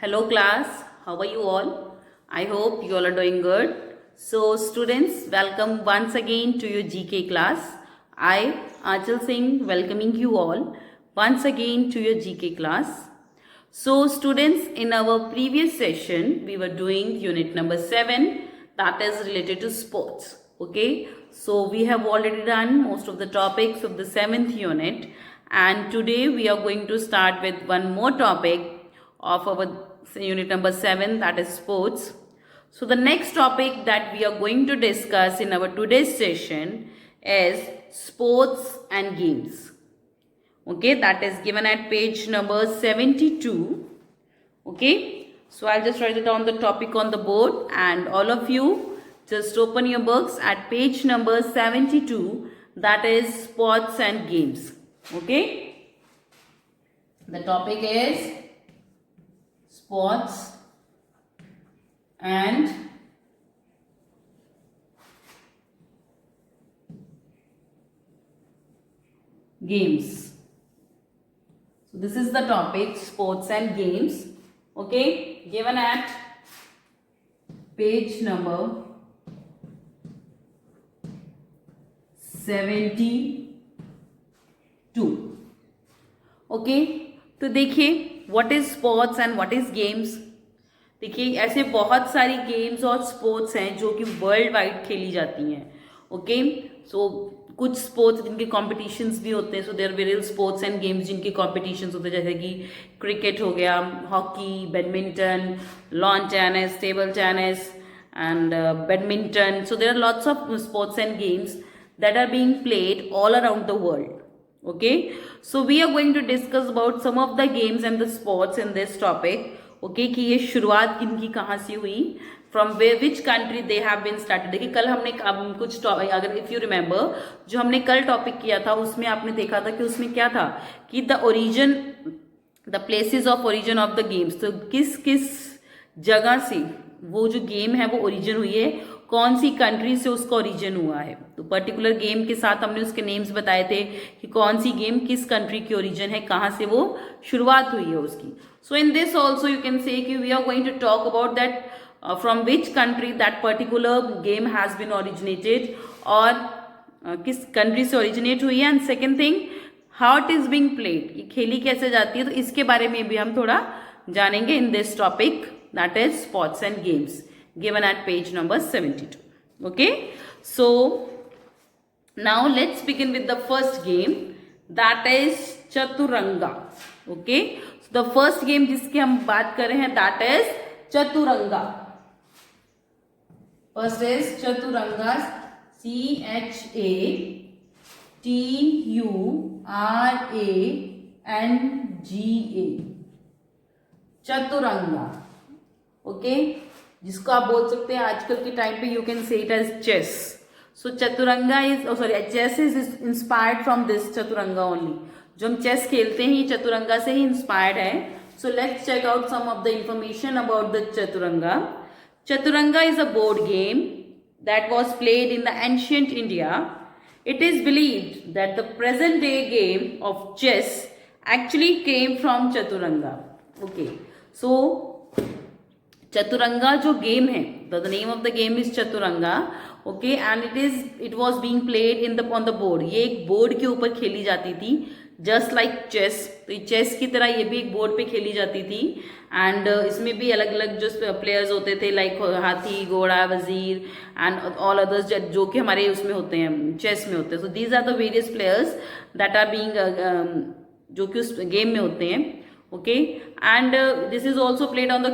Hello class, how are you all? I hope you all are doing good. So students, welcome once again to your GK class. I, Achal Singh, welcoming you all once again to your GK class. So students, in our previous session, we were doing unit number 7, that is related to sports. Okay, so we have already done most of the topics of the 7th unit, and today we are going to start with one more topic of our unit number 7, that is sports. So the next topic that we are going to discuss in our today's session is sports and games. Okay, that is given at page number 72. Okay, so I'll just write it down the topic on the board, and all of you just open your books at page number 72, that is sports and games. Okay, the topic is sports and games. So this is the topic, sports and games. Okay, given at page number 72. Okay, तो देखिए what is sports and what is games. देखिए ऐसे बहुत सारी games और sports हैं जो कि वर्ल्ड वाइड खेली जाती हैं. ओके, सो कुछ स्पोर्ट्स जिनके कॉम्पिटिशन्स भी होते हैं. So there various sports and games जिनके कॉम्पिटिशन्स होते हैं, जैसे कि क्रिकेट हो गया, hockey, badminton, lawn tennis, table tennis and badminton. So there are lots of sports and games that are being played all around the world. Okay, so we are going to discuss about some of the games and the sports in this topic. Okay, कि ये शुरुआत इनकी कहाँ से हुई, from where which country they have been started. देखिए कल हमने कुछ अगर if you remember जो हमने कल टॉपिक किया था उसमें आपने देखा था कि उसमें क्या था कि the origin, the places of origin of the games. तो किस किस जगह से वो जो गेम है वो ओरिजिन हुई है, कौन सी कंट्री से उसका ओरिजिन हुआ है. तो पर्टिकुलर गेम के साथ हमने उसके नेम्स बताए थे कि कौन सी गेम किस कंट्री की ओरिजिन है, कहाँ से वो शुरुआत हुई है उसकी. So in this also you can say that we are going to talk about that from which country that particular game has been originated, और किस कंट्री से ओरिजिनेट हुई है. And second thing, how it is being played, ये खेली कैसे जाती है. तो इसके बारे में भी हम थोड़ा जानेंगे in this topic, that is sports and games, given at page number 72. Okay, so now let's begin with the first game, that is chaturanga. Okay, so the first game जिसकी हम बात कर रहे हैं that is chaturanga. First is chaturanga, CHATURANGA, chaturanga. Okay, जिसको आप बोल सकते हैं आजकल के टाइम पे you can say it as chess. So chaturanga is sorry chess is inspired from this chaturanga only. जो हम चेस खेलते हैं ये चतुरंगा से ही इंस्पायर्ड है. So let's check out some of the information about the Chaturanga. Chaturanga is a board game that was played in the ancient India. It is believed that the present day game of chess actually came from Chaturanga. Okay, so Chaturanga जो game है, the name of the game is Chaturanga. Okay, and it was being played in the on the board. ये एक board के ऊपर खेली जाती थी, just like chess. तो चेस की तरह ये भी एक बोर्ड पे खेली जाती थी. एंड इसमें भी अलग अलग जो प्लेयर्स होते थे, लाइक हाथी, घोड़ा, वजीर एंड ऑल अदर्स जो कि हमारे उसमें होते हैं, चेस में होते हैं. So these are the various players that are being जो कि उस गेम में होते हैं. Okay, and this is also played on the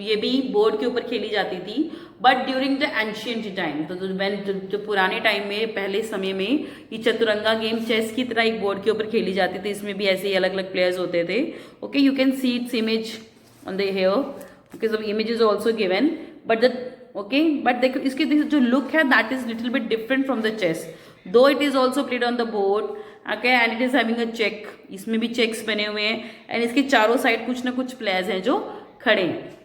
ये भी बोर्ड के ऊपर खेली जाती थी, but during the ancient time. तो जो पुराने टाइम में, पहले समय में, ये चतुरंगा गेम चेस की तरह एक बोर्ड के ऊपर खेली जाती थी. इसमें भी ऐसे ही अलग अलग प्लेयर्स होते थे. Okay, you can see it's image on the here. Okay, so image is also given, but the okay, but देखो इसके जो लुक है that is little bit different from the chess, though it is also played on the board. Okay, and it is having a check. इसमें भी checks बने हुए हैं, and इसके चारों साइड कुछ ना कुछ प्लेयर्स हैं जो खड़े हैं.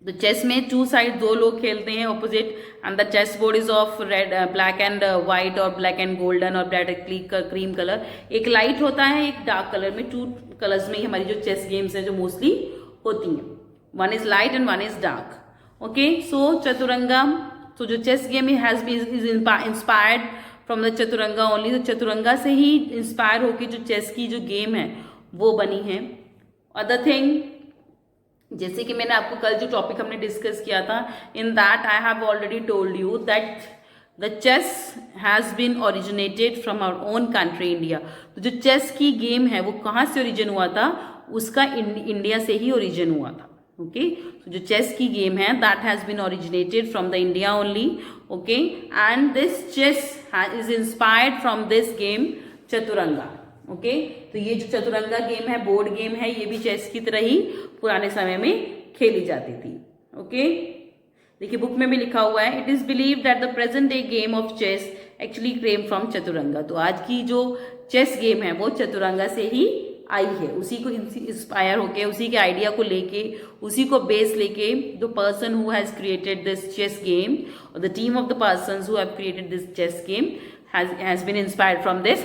तो चेस में टू साइड दो लोग खेलते हैं opposite, and the chess board is of red, black and white, और ब्लैक एंड गोल्डन, और ब्लैक क्रीम कलर. एक लाइट होता है, एक डार्क कलर में. टू कलर्स में ही हमारी जो चेस गेम्स हैं जो मोस्टली होती हैं, one is light and one is dark. Okay, so Chaturanga, तो जो chess game has been is inspired from the Chaturanga only, तो चतुरंगा से ही इंस्पायर होकर जो चेस की जो गेम है वो बनी है। अदर थिंग, जैसे कि मैंने आपको कल जो टॉपिक हमने डिस्कस किया था, in that I have already told you that the chess has been originated from our own country India. तो जो चेस की गेम है वो कहाँ से ओरिजिन हुआ था, उसका इंडिया से ही ओरिजिन हुआ था। ओके, तो जो चेस की गेम है that has been originated from the India only. Okay, and this chess is inspired from this game chaturanga. Okay, तो ये जो चतुरंगा गेम है, बोर्ड गेम है, ये भी चेस की तरह ही पुराने समय में खेली जाती थी। ओके, देखिए बुक में भी लिखा हुआ है, it is believe that the present day game of chess actually came from chaturanga. तो आज की जो चेस गेम है वो चतुरंगा से ही आई है, उसी को इंस्पायर होके, उसी के आइडिया को लेके, उसी को बेस लेके the person who has created this chess game और the team of the persons who have created this chess game has been inspired from this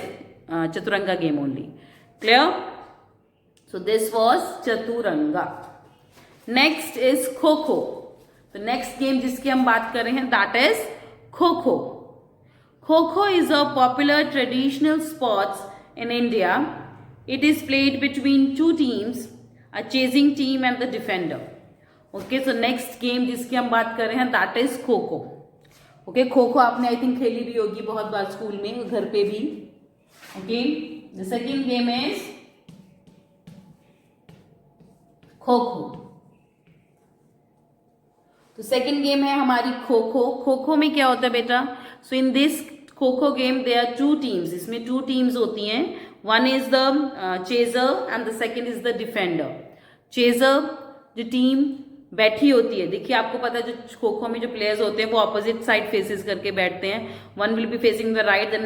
chaturanga game only. Clear? So this was chaturanga. Next is kho kho. The next game जिसकी हम बात कर रहे हैं that is kho kho. Kho kho is a popular traditional sports in India. It is played between two teams, a chasing team and the defender. Okay, so next game जिसकी हम बात कर रहे हैं that is kho kho. Okay, kho kho आपने I think खेली भी होगी बहुत बार स्कूल में, घर पे भी। Okay, the second game is kho kho. तो सेकंड गेम है हमारी खो खो। खो खो में क्या होता है बेटा, सो in this kho kho game there are two teams, इसमें टू टीम्स होती हैं, one is the chaser and the second is the defender. Chaser जो टीम बैठी होती है, देखिए आपको पता है जो खो खो में जो प्लेयर्स होते हैं वो ऑपोजिट साइड फेसेस करके बैठते हैं, one will be facing the right, the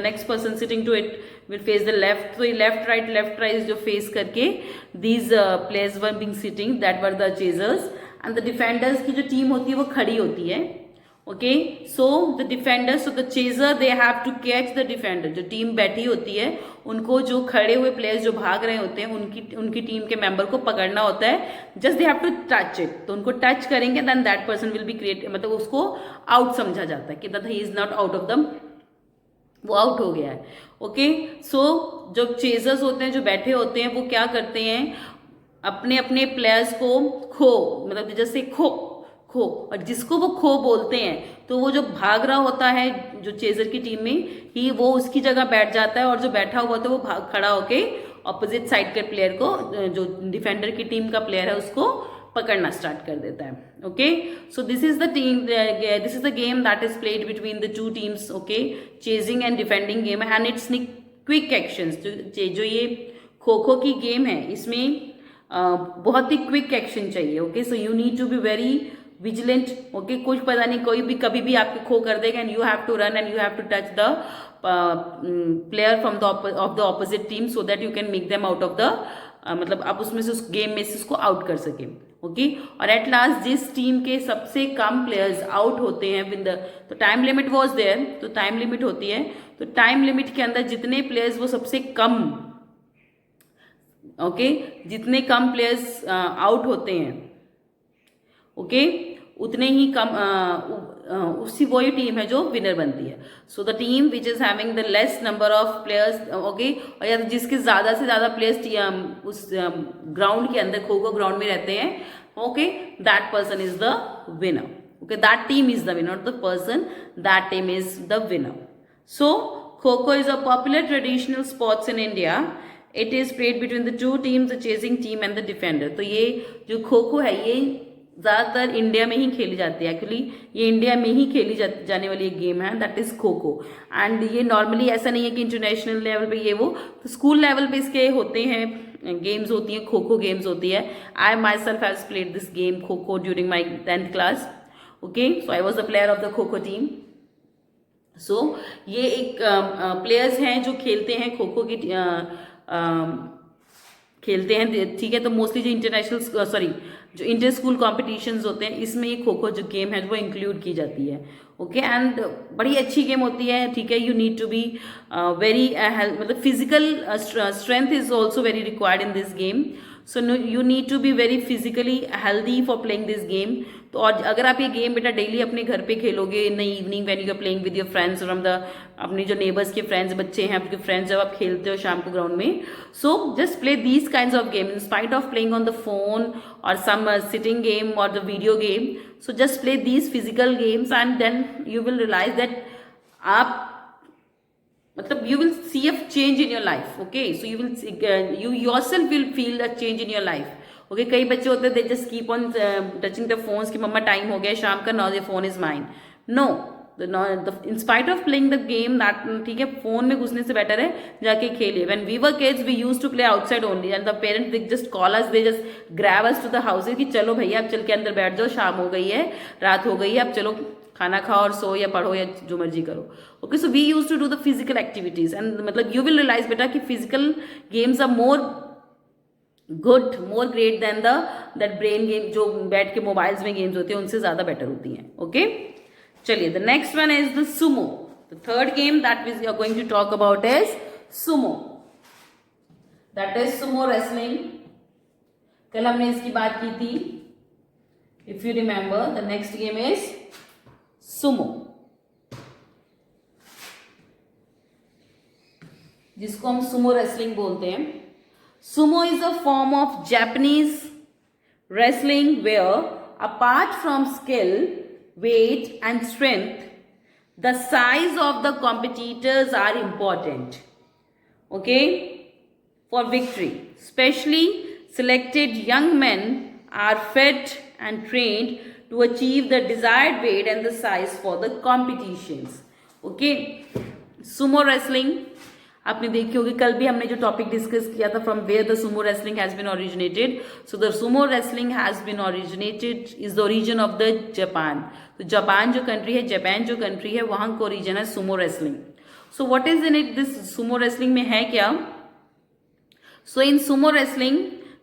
next person sitting to it will face the left. तो ये लेफ्ट राइट जो फेस करके these players were being sitting, that were the chasers, and the defenders की जो team होती है वो खड़ी होती है। Okay, so the defenders, so the chaser they have to catch the defender, जो टीम बैठी होती है उनको जो खड़े हुए प्लेयर्स जो भाग रहे होते हैं उनकी टीम के मेंबर को पकड़ना होता है, just they have to touch it. तो उनको टच करेंगे then that person will be create, मतलब उसको आउट समझा जाता है कि that he is not out of the, वो आउट हो गया है। ओके, सो जो चेजर्स होते हैं जो बैठे होते हैं वो क्या करते हैं, अपने अपने प्लेयर्स को खो, मतलब जैसे खो, और जिसको वो खो बोलते हैं तो वो जो भाग रहा होता है जो चेजर की टीम में ही, वो उसकी जगह बैठ जाता है, और जो बैठा हुआ था वो खड़ा होके ऑपोजिट साइड के प्लेयर को, जो डिफेंडर की टीम का प्लेयर है उसको पकड़ना स्टार्ट कर देता है। Okay, so this is the game that is played between the two teams. Okay, chasing and defending game है, एंड इट्स क्विक एक्शंस। जो ये खो खो की गेम है इसमें बहुत ही क्विक एक्शन चाहिए। Okay, so you need to be very vigilant. Okay, कुछ पता नहीं, कोई भी कभी भी आपको खो कर देगा, and you have to run and you have to touch the player from the of the opposite team so that you can make them out of the, मतलब आप उसमें से उस गेम में से उसको आउट कर सके। ओके, और एट लास्ट जिस टीम के सबसे कम प्लेयर्स आउट होते हैं विद द, तो टाइम लिमिट वॉज देयर, तो टाइम लिमिट होती है, तो टाइम लिमिट के अंदर जितने प्लेयर्स वो सबसे कम, ओके, जितने कम प्लेयर्स आउट होते हैं, ओके, उतने ही कम उसी वही टीम है जो विनर बनती है। So the team which is having the less number of players, okay, और या जिसके ज्यादा से ज्यादा प्लेयर्स उस ग्राउंड के अंदर, खो खो ग्राउंड में रहते हैं, okay, that person is the winner. Okay, that team is the winner, the person, that team is the winner. So kho kho is a popular traditional sports in India. It is played between the two teams, the chasing team and the defender. तो ये जो खो खो है ये ज़्यादातर India में ही खेली जाती है, एक्चुअली ये इंडिया में ही खेली जाने वाली एक गेम है, that is kho kho. And ये नॉर्मली ऐसा नहीं है कि इंटरनेशनल लेवल पे ये वो, तो स्कूल लेवल पे इसके होते हैं, गेम्स होती हैं, खो खो गेम्स होती है। I myself has played this game kho kho during my 10th class. Okay, so I was the player of the kho kho team. सो ये एक प्लेयर्स हैं जो खेलते हैं खो खो की, खेलते हैं, ठीक है। तो मोस्टली जो इंटरनेशनल, सॉरी, जो इंटर स्कूल कॉम्पिटिशन्स होते हैं इसमें ये खो खो जो गेम है वो इंक्लूड की जाती है। ओके, एंड बड़ी अच्छी गेम होती है, ठीक है। You need to be very मतलब physical strength is also very required in this game so you need to be very physically healthy for playing this game. तो और अगर आप ये गेम बेटा डेली अपने घर पे खेलोगे in the evening when you are playing with your friends from the अपने जो नेबर्स के फ्रेंड्स बच्चे हैं आपके फ्रेंड्स, जब आप खेलते हो शाम को ग्राउंड में, so just play these kinds of game in spite of playing on the phone और सम सिटिंग गेम और the video game. So just play these physical games and then you will realize that आप मतलब you will see a change in your life, okay? So you will you yourself will feel a change in your life, okay? कई बच्चे होते हैं they just keep on touching the phones कि मम्मा time हो गया शाम का, now the phone is mine. No, in spite of playing the game that ठीक है, फोन में घुसने से बेटर है जाके खेलिए। When we were kids we used to play outside only and the parents they just call us, they just grab us to the houses कि चलो भैया अब चल के अंदर बैठ जाओ, शाम हो गई है, रात हो गई है, अब चलो खाना खाओ और सो या पढ़ो या जो मर्जी करो। Okay, so we use to do the physical activities and मतलब यू विल रियलाइज बेटा कि physical games are more good, more great than the that brain game जो बैठ के मोबाइल्स में गेम्स होते हैं उनसे ज्यादा बेटर होती हैं। ओके, चलिए the next one is the sumo. The third game that we are going to talk about is sumo, that is sumo wrestling. कल हमने इसकी बात की थी, if you remember. The next game is sumo, जिसको हम sumo wrestling बोलते हैं। Sumo is a form of Japanese wrestling where apart from skill, weight and strength, the size of the competitors are important, okay, for victory. Specially selected young men are fed and trained to achieve the desired weight and the size for the competitions. Okay, sumo wrestling आपने देखी होगी, कल भी हमने जो topic discuss किया था from where the sumo wrestling has been originated. So the sumo wrestling has been originated is the origin of the Japan. तो जापान जो कंट्री है, जापान जो कंट्री है वहां का ओरिजिन है sumo wrestling. So what is in it, this sumo wrestling में है क्या? So in sumo wrestling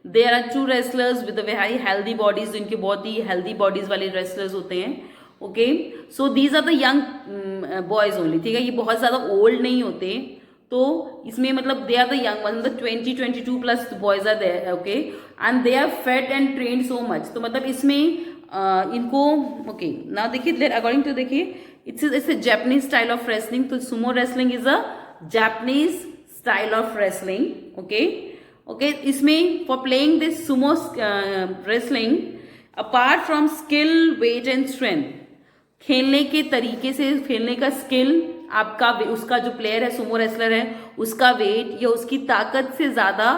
there are two wrestlers with very healthy bodies, जिनके बहुत ही हेल्दी बॉडीज वाले रेसलर्स होते हैं। Okay, so these are the young boys only, ठीक है, ये बहुत ज्यादा ओल्ड नहीं होते। तो इसमें मतलब दे आर द यंग, मतलब 20-22 plus boys are there, okay, and they are fed and trained so much. तो मतलब इसमें इनको ओके ना देखिए, अकॉर्डिंग टू देखिए it's a Japanese style of wrestling. तो sumo wrestling is a Japanese style of wrestling. Okay okay, इसमें for playing this sumo wrestling apart from skill, weight and strength, खेलने के तरीके से, खेलने का स्किल आपका, उसका जो प्लेयर है सुमो रेसलर है उसका वेट या उसकी ताकत से ज्यादा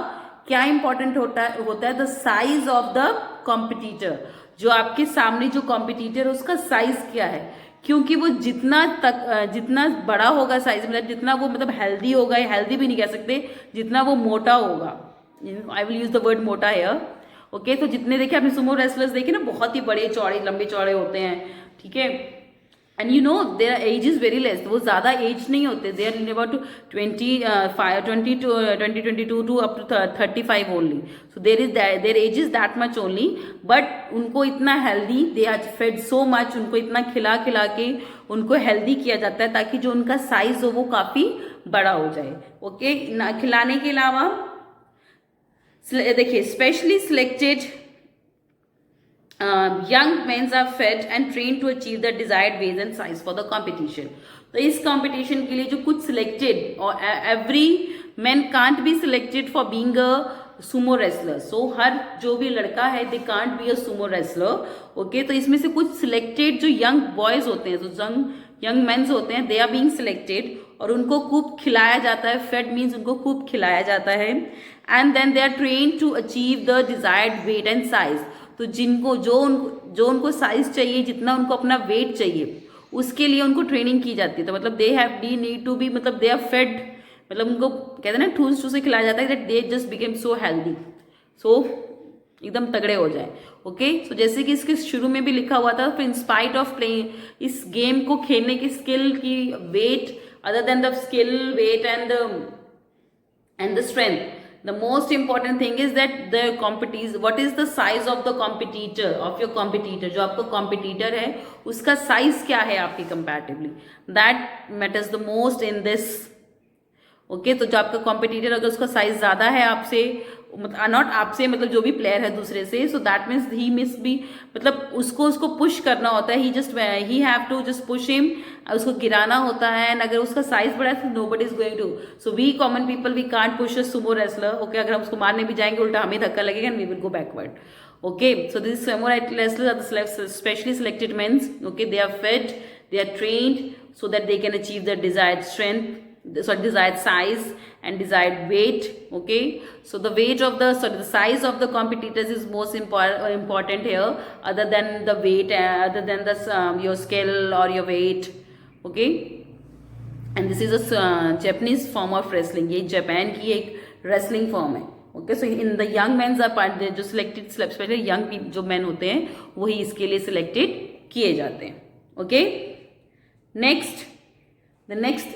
क्या इंपॉर्टेंट होता है the size of the competitor. जो आपके सामने जो कॉम्पिटिटर है उसका साइज क्या है, क्योंकि वो जितना बड़ा होगा साइज, मतलब जितना वो मतलब हेल्दी होगा, या हेल्दी भी नहीं कह सकते, जितना वो मोटा होगा, I will use the word मोटा हियर। ओके, तो जितने देखे आपने सुमो रेसलर्स देखे ना, बहुत ही बड़े चौड़े लंबे चौड़े होते हैं, ठीक है, and you know their age is very less, वो ज्यादा एज नहीं होते, they are in about 22 to up to 35 only. So their age is that much only, but उनको इतना healthy, they are fed so much, उनको इतना खिला खिला के उनको हेल्दी किया जाता है ताकि जो उनका साइज हो वो काफी बड़ा हो जाए। ओके, खिलाने के अलावा देखिए specially selected young men are fed and trained to achieve the desired weight and size for the competition. तो इस competition के लिए जो कुछ selected, और every man can't be selected for being a sumo wrestler. So हर जो भी लड़का है they can't be a sumo wrestler. Okay, तो इसमें से कुछ selected जो young boys होते हैं, जो young men होते हैं, they are being selected और उनको खूब खिलाया जाता है, fed means उनको खूब खिलाया जाता है, and then they are trained to achieve the desired weight and size. तो जिनको जो उनको साइज चाहिए, जितना उनको अपना वेट चाहिए, उसके लिए उनको ट्रेनिंग की जाती है। तो मतलब they have the need to be, मतलब दे आर फेड, मतलब उनको कहते हैं ना ठूस से खिलाया जाता है that they just became so healthy, so एकदम तगड़े हो जाए। ओके, सो जैसे कि इसके शुरू में भी लिखा हुआ था, इन स्पाइट ऑफ प्लेइंग, इस गेम को खेलने की स्किल की weight, other than the skill, weight and the strength, the most important thing is that the competition, what is the size of the competitor, of your competitor, जो आपका competitor है उसका size क्या है आपके comparatively, that matters the most in this. Okay, तो जो आपका competitor अगर उसका size ज़्यादा है आपसे, नॉट आपसे, मतलब जो भी प्लेयर है दूसरे से, so that means he miss be, मतलब उसको पुश करना होता है, he have to just push him, उसको गिराना होता है, एंड अगर उसका साइज बड़ा है तो nobody is going to, so we common people we can't push a sumo wrestler, okay, अगर हम उसको मारने भी जाएंगे उल्टा हमें धक्का लगेगा and we will go backward, okay, so these samurai wrestlers are the specially selected men, okay, they are fed, they are trained so that they can achieve their desired strength, desired size and desired weight, okay, so the weight of the size of the competitors is most important here, other than the weight, other than the your skill or your weight, okay, and this is a Japanese form of wrestling, ये Japan की एक wrestling form है, okay, so in the young mens are part, जो selected specially young जो man होते हैं वही इसके लिए सिलेक्टेड किए जाते हैं, okay. Next, the next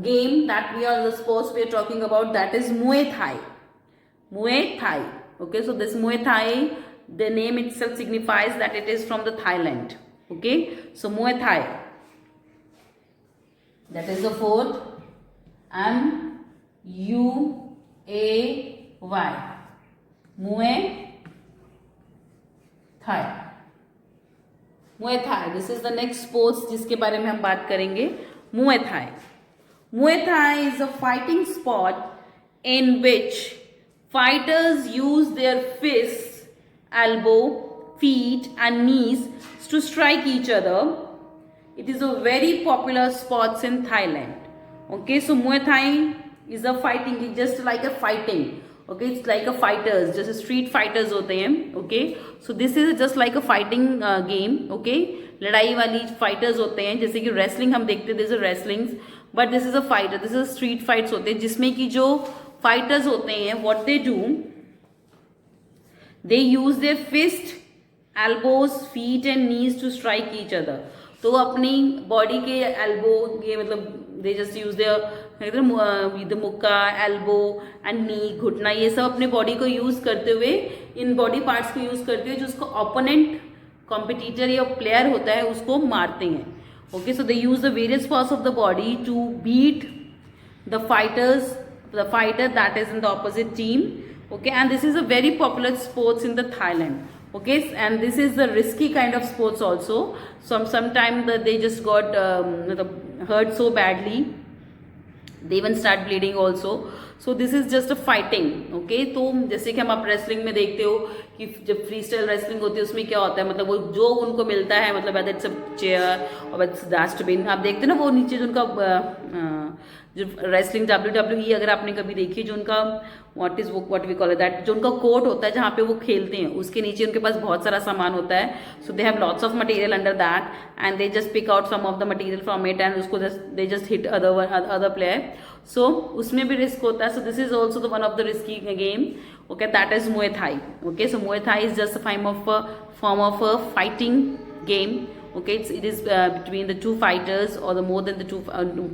game that we are, the sports we are talking about, that is Muay Thai, Muay Thai, okay, so this Muay Thai, the name itself signifies that it is from the Thailand, okay, so Muay Thai, that is the fourth, MUAY, Muay Thai, Muay Thai, this is the next sports जिसके बारे में हम बात करेंगे, Muay Thai. Muay Thai is a fighting sport in which fighters use their fist, elbow, feet and knees to strike each other. It is a very popular sports in Thailand. Okay, so Muay Thai is a fighting, it's just like a fighting. Okay, it's like a fighters, just street fighters होते हैं. Okay, so this is just like a fighting game. Okay, लड़ाई वाली fighters होते हैं, जैसे कि wrestling हम देखते हैं, this is wrestling, but this is a fighter, this is street fights होते हैं, जिसमें कि जो fighters होते हैं, what they do, they use their fist, elbows, feet and knees to strike each other. तो अपनी बॉडी के एल्बो, ये मतलब दे जस्ट यूज द मुक्का, एल्बो एंड नी, घुटना, ये सब अपने बॉडी को यूज करते हुए, इन बॉडी पार्ट्स को यूज करते हुए जो उसको ओपोनेंट कॉम्पिटिटर या प्लेयर होता है उसको मारते हैं. Okay, so they use the various parts of the body to beat the fighter that is in the opposite team. Okay, and this is a very popular sports in the Thailand. Okay, and this is the risky kind of sports also. Sometimes they just got hurt so badly, they even start bleeding also. So this is just a fighting. Okay, तो जैसे कि हम आप wrestling में देखते हो कि जब फ्री स्टाइल रेसलिंग होती है उसमें क्या होता है, मतलब वो जो उनको मिलता है, मतलब इट्स अ चेयर और इट्स डस्टबिन, आप देखते हैं ना वो नीचे जो उनका जो रेसलिंग WWE अगर आपने कभी देखी, जो उनका व्हाट वी कॉल दैट, जो उनका कोर्ट होता है जहाँ पे वो खेलते हैं, उसके नीचे उनके पास बहुत सारा सामान होता है. So they have lots of material under that and they just pick out some of the material from it and उसको they just hit other player. So उसमें भी रिस्क होता है. So this is also the one of the risky game. Okay, that is Muay Thai. Okay, so Muay Thai is just a form of a fighting game. Okay, it is between the two fighters or the more than the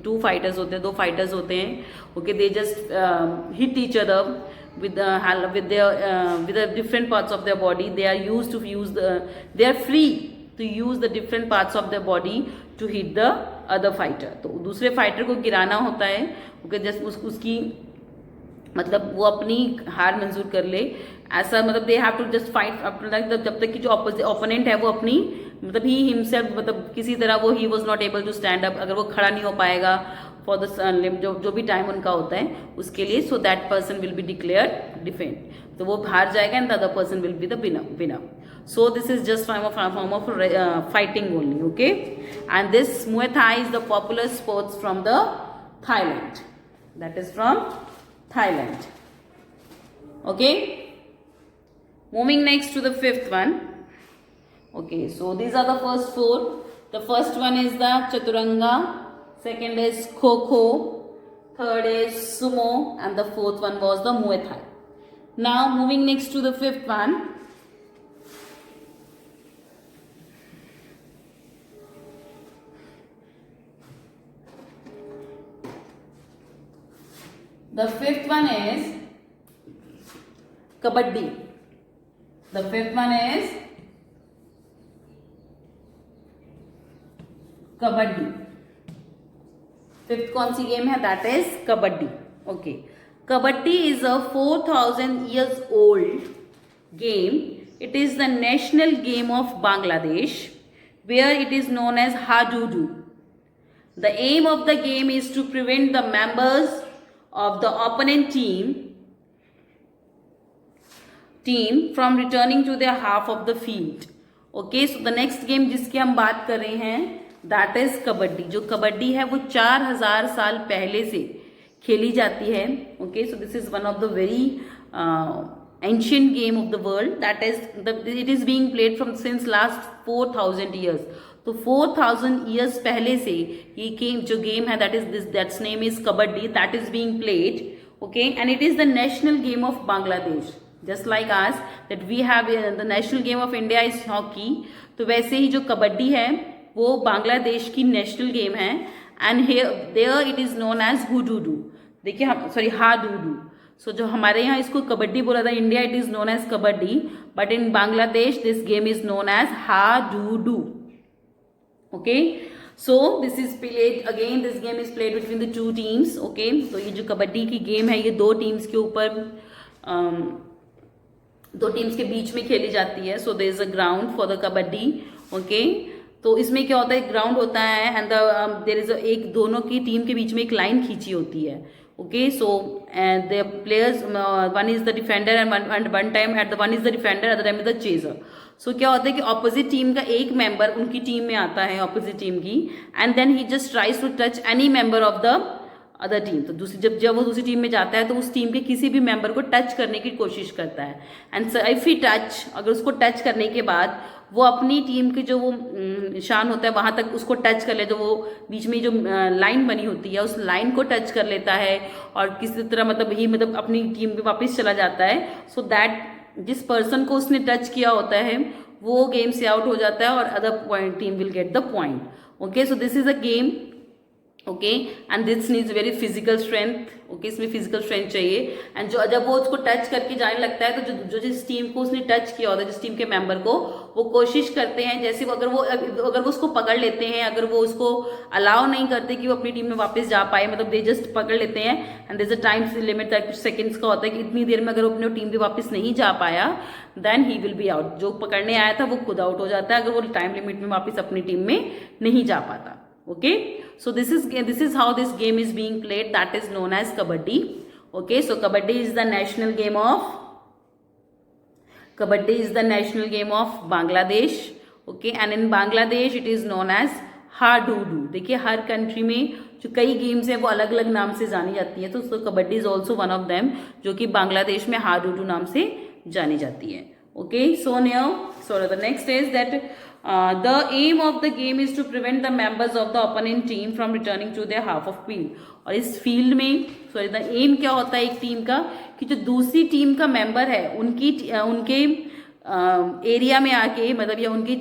two fighters होते हैं, दो fighters होते हैं. Okay, they just hit each other with the different parts of their body. They are free to use the different parts of their body to hit the other fighter. तो दूसरे fighter को गिराना होता है. Okay, just उसकी मतलब वो अपनी हार मंजूर कर ले, ऐसा मतलब they have to just fight जब तक कि जो ओपोनेंट है वो अपनी मतलब ही हिमसेल्फ मतलब किसी तरह वो he was not able to stand up, अगर वो खड़ा नहीं हो पाएगा फॉर द जो भी टाइम उनका होता है उसके लिए, so that person will be declared defend, तो वो हार जाएगा and the other person will be the winner. So this is just form of fighting only. Okay, and this Muay Thai is the popular sports from the Thailand. That is from Thailand. Okay, moving next to the fifth one. Okay, so these are the first four. The first one is the Chaturanga, second is Kho-Kho, third is Sumo, and the fourth one was the Muay Thai. Now moving next to the fifth one. The fifth one is Kabaddi. The fifth one is kabaddi. Fifth कौन सी game है? That is kabaddi. Okay, Kabaddi is a 4,000 years old game. It is the national game of Bangladesh, where it is known as Hadudu. The aim of the game is to prevent the members of the opponent team from returning to their half of the field. Okay, so the next game जिसकी हम बात कर रहे हैं that is kabaddi. जो कबड्डी है वो 4000 साल पहले से खेली जाती है. Okay, so this is one of the very ancient game of the world. That is it is being played from since last 4,000 years. तो 4,000 years पहले से ये गेम जो गेम है that's name is kabaddi, that is being played. Okay, and it is the national game of Bangladesh. Just like us that we have the national game of India is hockey. तो वैसे ही जो कबड्डी है वो बांग्लादेश की national game है. And there it is known as Hadudu. देखिए हम sorry हाडूडू. सो जो हमारे यहाँ इसको कबड्डी बोला था India it is known as kabaddi, but in Bangladesh this game is known as Hadudu. Okay, so this is played again, this game is played between the two teams. Okay, तो ये जो कबड्डी की गेम है ये दो टीम्स के ऊपर दो टीम्स के बीच में खेली जाती है. So there is a ground for the kabaddi. Okay, तो इसमें क्या होता है, ग्राउंड होता है एंड देयर इज एक दोनों की टीम के बीच में एक लाइन खींची होती है. Okay, so the players one is the defender and one time at the one is the defender at the time is the chaser. So क्या होता है कि ऑपोजिट टीम का एक मेंबर उनकी टीम में आता है, ऑपोजिट टीम की, and then he just tries to touch any member of the other team. तो जब वो दूसरी टीम में जाता है तो उस टीम के किसी भी मेंबर को टच करने की कोशिश करता है. एंड इफ ही टच, अगर उसको टच करने के बाद वो अपनी टीम के जो वो निशान होता है वहां तक उसको टच कर ले, जो वो बीच में जो लाइन बनी होती है उस लाइन को टच कर लेता है और किसी तरह मतलब अपनी टीम पे वापस चला जाता है. सो दैट जिस पर्सन को उसने टच किया होता है वो गेम से आउट हो जाता है और other team will get the point. Okay, so this is a game. Okay, and this needs very physical strength. Okay, इसमें फिजिकल स्ट्रेंथ चाहिए. एंड जो जब वो उसको टच करके जाने लगता है तो जो जिस टीम को उसने टच किया होता है, जिस टीम के मेंबर को, वो कोशिश करते हैं जैसे अगर वो उसको पकड़ लेते हैं, अगर वो उसको अलाउ नहीं करते कि वो अपनी टीम में वापस जा पाए, मतलब दे जस्ट पकड़ लेते हैं and there is a time limit कुछ सेकंड्स का होता है कि इतनी देर में अगर वो अपनी टीम पे वापस नहीं जा पाया then he will be out. जो पकड़ने आया था वो खुद आउट हो जाता है अगर वो टाइम लिमिट में वापस अपनी टीम में नहीं जा पाता. Okay, so this is how this game is being played, that is known as kabaddi. Okay, so kabaddi is the national game of Bangladesh. Okay, and in Bangladesh it is known as हाडूडू. देखिए हर country में जो कई games हैं वो अलग अलग नाम से जानी जाती है, तो kabaddi is also one of them जो कि बांग्लादेश में हाडूडू नाम से जानी जाती है. Okay, so the next is that the aim of the game is to prevent the members of the opponent team from returning to their half of field. और इस फील्ड में the aim क्या होता है एक टीम का कि जो दूसरी टीम का मेंबर है उनके एरिया में आके, मतलब या उनकी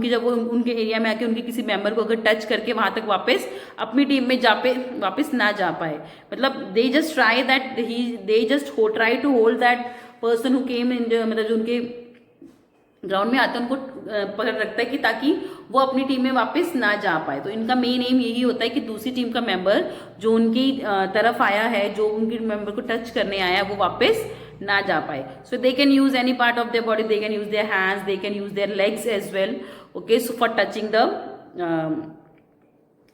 जब वो उनके एरिया में आके उनके किसी मेंबर को अगर टच करके वहां तक वापस अपनी टीम में वापस ना जा पाए, मतलब they just try that they just try to hold that person who came in, मतलब जो उनके ग्राउंड में आते हैं उनको पकड़ रखता है कि ताकि वो अपनी टीम में वापस ना जा पाए. तो इनका मेन एम यही होता है कि दूसरी टीम का मेंबर जो उनकी तरफ आया है, जो उनके मेंबर को टच करने आया है, वो वापस ना जा पाए. So they can use any part of their body, they can use their hands, they can use their legs as well. Okay, so for touching the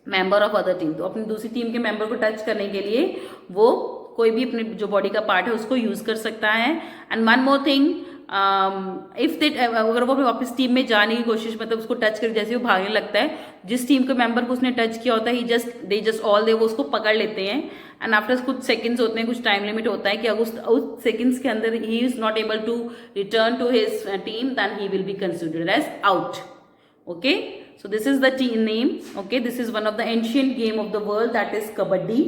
member of other team. तो अपनी दूसरी टीम के member को touch करने के लिए वो कोई भी अपने जो बॉडी का पार्ट है उसको यूज कर सकता है. And one more thing, if they अगर वो वापस टीम में जाने की कोशिश, मतलब उसको टच कर जैसे वो भागने लगता है, जिस टीम के मेंबर को उसने टच किया होता है दे जस्ट ऑल वो उसको पकड़ लेते हैं. एंड आफ्टर कुछ सेकंड्स होते हैं, कुछ टाइम लिमिट होता है कि अगर उस सेकंड्स के अंदर he is not able to return to his team then he will be considered as out. Okay, so this is the team name. Okay, this is one of the ancient game of the world, that is kabaddi,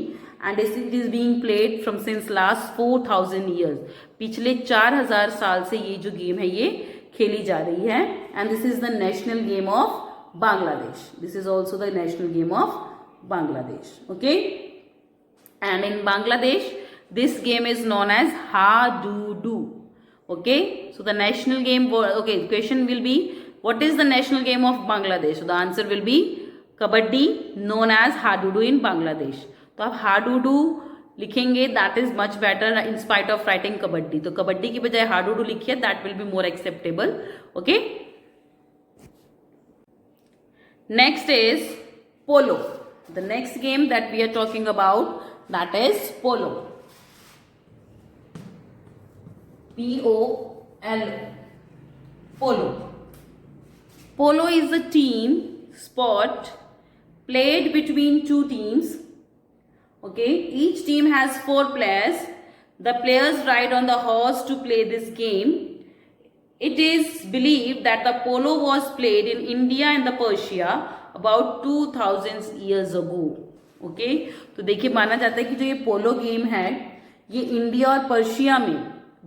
and it is being played from since last 4,000 years. पिछले 4,000 साल से ये जो game है ये खेली जा रही है. and this is the national game of Bangladesh. This is also the national game of Bangladesh. Okay, and in Bangladesh this game is known as Hadudu. Okay, so the national game, okay, the question will be what is the national game of Bangladesh? So the answer will be kabaddi, known as hadudu in Bangladesh. तो अब हाडूडू लिखेंगे that is much better in spite of writing kabaddi. तो कबड्डी की बजाय हाडूडू लिखिए, that will be more acceptable. Okay. Next is polo. The next game that we are talking about, that is polo. POLO. Polo. Polo is a team sport played between two teams. Okay, each team has 4 players. The players ride on the horse to play this game. It is believed that the polo was played in India and the Persia about 2000 years ago. Okay, तो देखिए माना जाता है कि जो ये पोलो game है ये इंडिया और पर्शिया में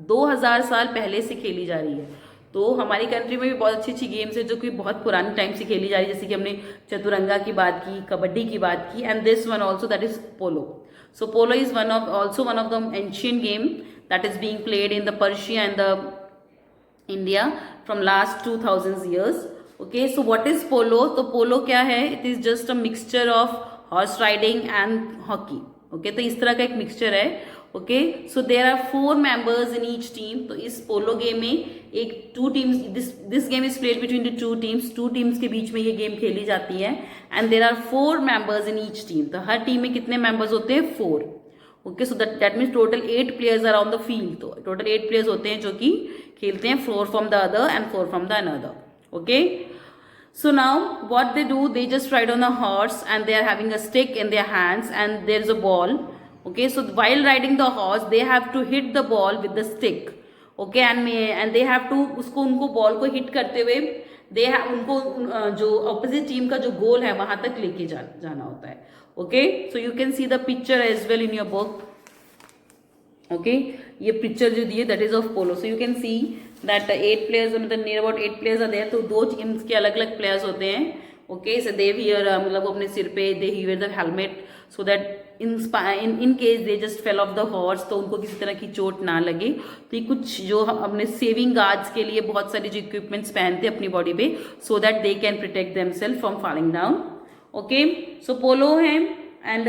2000 साल पहले से खेली जा रही है. तो हमारी कंट्री में भी बहुत अच्छी अच्छी गेम्स है जो कि बहुत पुराने टाइम से खेली जा रही है, जैसे कि हमने चतुरंगा की बात की, कबड्डी की बात की, and this one also that is polo. So polo is one of the ancient game that is being played in the Persia and the India from last 2000 years. Okay, so what is polo? तो polo क्या है? It is just a mixture of horse riding and hockey. Okay, तो इस तरह का एक mixture है. Okay, so there are 4 members in each team. तो इस पोलो गेम में एक 2 teams, this game is played between the 2 teams. 2 teams के बीच में ये गेम खेली जाती है and there are 4 members in each team. तो हर टीम में कितने मेंबर्स होते हैं? 4. Okay, so that means total 8 players are on the field. तो टोटल 8 players होते हैं जो कि खेलते हैं 4 from the other end 4 from the another. Okay, so now what they do, they just ride on a horse and they are having a stick in their hands and there is a ball. Okay, so while riding the horse they have to hit the ball with the stick. Okay, and they have to उसको उनको ball को hit करते हुए they have उनको जो opposite team का जो गोल है वहां तक लेके जाना होता है. Okay, so you can see the picture as well in your book. Okay, ये पिक्चर जो दी है that is of polo. So you can see that 8 players, मतलब near about 8 players are there. तो 2 टीम्स के अलग अलग प्लेयर्स होते हैं. ओके, सो दे वियर मतलब अपने सिर पे they wear the helmet so that in case they just fell off the horse, तो उनको किसी तरह की चोट ना लगे. तो ये कुछ जो हम अपने सेविंग गार्ड्स के लिए बहुत सारे जो इक्विपमेंट्स पहनते हैं अपनी बॉडी पे so that they can protect themselves from falling down. Okay, so polo है. And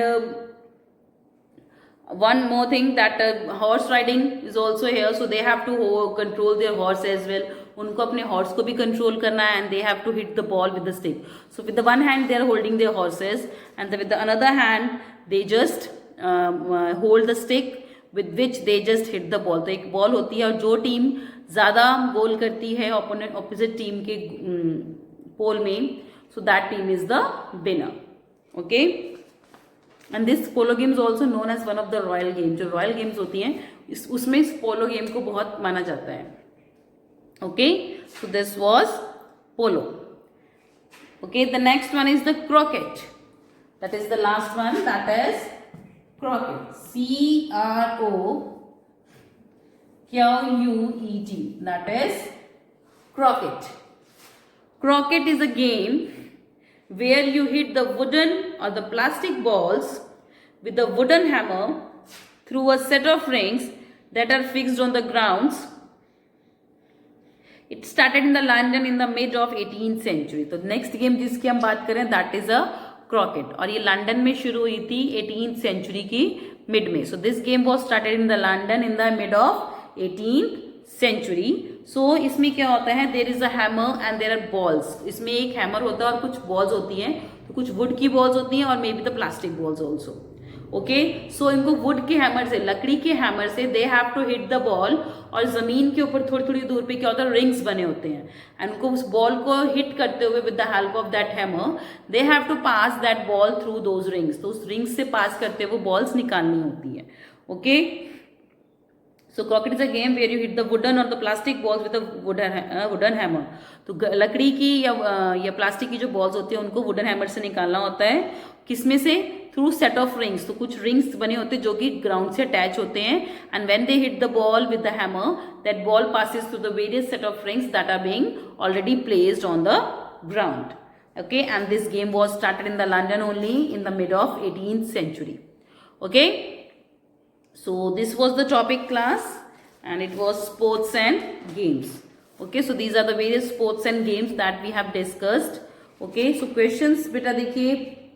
one more thing that horse riding is also here, so they have to control their horse as well. उनको अपने horse को भी control करना है and they have to hit the ball with the stick. So with the one hand they are holding their horses and with the another hand they just hold the stick with which they just hit the ball. तो एक ball होती है और जो team ज़्यादा गोल करती है opposite team के पोल में, so that team is the winner. Okay. And this polo game is also known as one of the royal game. जो रॉयल गेम्स होती हैं उसमें इस पोलो गेम को बहुत माना जाता है. Okay, so this was polo. Okay, the next one is the croquet. That is the last one, that is croquet. CROQUET. That is croquet. Croquet is a game where you hit the wooden or the plastic balls with a wooden hammer through a set of rings that are fixed on the grounds. It started in the London in the mid of 18th century. तो next game जिसकी हम बात करें that is a croquet और ये London में शुरू हुई थी 18th century की mid में. So this game was started in the London in the mid of 18th century. So इसमें क्या होता है, there is a hammer and there are balls. इसमें एक हैमर होता है और कुछ बॉल्स होती हैं. तो कुछ वुड की बॉल्स होती हैं और maybe the plastic balls also. Okay, so इनको वुड के हैमर से, लकड़ी के हैमर से they have to hit the ball और जमीन के ऊपर थोड़ी थोड़ी दूर पे क्या होता है, रिंग्स बने होते हैं एंड उनको उस बॉल को हिट करते हुए with the help of that hammer they have to pass that ball through those rings. तो उस रिंग्स से पास करते हुए बॉल्स निकालनी होती है. Okay, so croquet is a game where you hit the wooden or the plastic balls with a wooden hammer. तो लकड़ी की या प्लास्टिक की जो बॉल्स होती है उनको वुडन हैमर से निकालना होता है. किसमें से? Through set of rings. तो कुछ रिंग्स बने होते हैं जो कि ग्राउंड से अटैच होते हैं and when they hit the ball with the hammer that ball passes through the various set of rings that are being already placed on the ground. Okay, and this game was started in the London only in the mid of 18th century. Okay. So this was the topic class and it was sports and games. Okay, so these are the various sports and games that we have discussed. Okay, so questions beta देखिए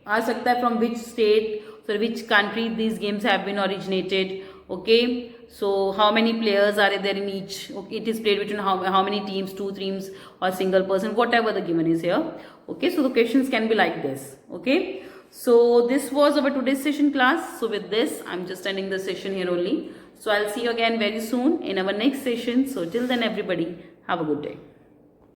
आ सकता है from which state, So which country these games have been originated. Okay, so how many players are there in each? Okay, it is played between how many teams, 2 teams or single person, whatever the given is here. Okay, so the questions can be like this. Okay, so this was our today's session class. So with this, I'm just ending the session here only. So I'll see you again very soon in our next session. So till then, everybody, have a good day.